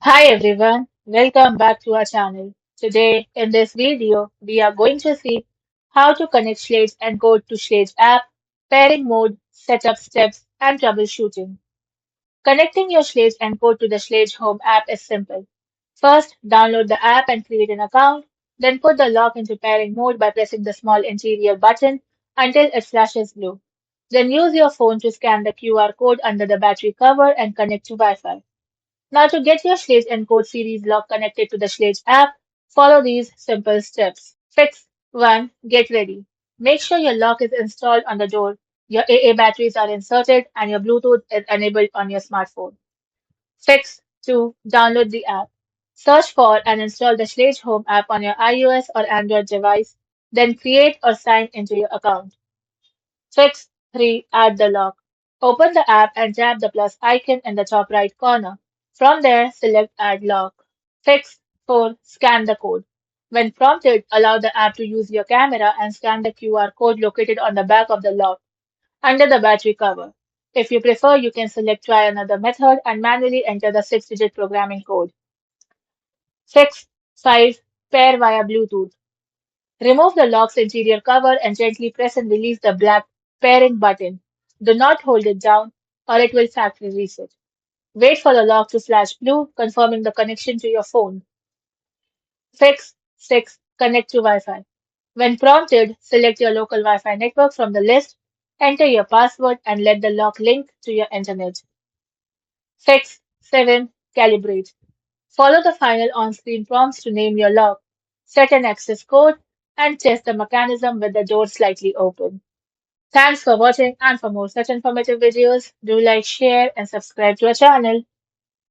Hi everyone, welcome back to our channel. Today in this video, we are going to see how to connect Schlage Encode to Schlage app, pairing mode, setup steps, and troubleshooting. Connecting your Schlage Encode to the Schlage Home app is simple. First, download the app and create an account, then put the lock into pairing mode by pressing the small interior button until it flashes blue. Then use your phone to scan the QR code under the battery cover and connect to Wi-Fi. Now to get your Schlage Encode series lock connected to the Schlage app, follow these simple steps. Fix 1. Get ready. Make sure your lock is installed on the door, your AA batteries are inserted, and your Bluetooth is enabled on your smartphone. Fix 2. Download the app. Search for and install the Schlage Home app on your iOS or Android device, then create or sign into your account. Fix 3. Add the lock. Open the app and tap the plus icon in the top right corner. From there, select Add Lock. Fix 4. Scan the code. When prompted, allow the app to use your camera and scan the QR code located on the back of the lock under the battery cover. If you prefer, you can select Try another method and manually enter the 6-digit programming code. Fix 5. Pair via Bluetooth. Remove the lock's interior cover and gently press and release the black pairing button. Do not hold it down or it will factory reset. Wait for the lock to flash blue, confirming the connection to your phone. Fix 6. Connect to Wi-Fi. When prompted, select your local Wi-Fi network from the list, enter your password and let the lock link to your internet. Fix 7. Calibrate. Follow the final on-screen prompts to name your lock, set an access code, and test the mechanism with the door slightly open. Thanks for watching, and for more such informative videos, do like, share, and subscribe to our channel.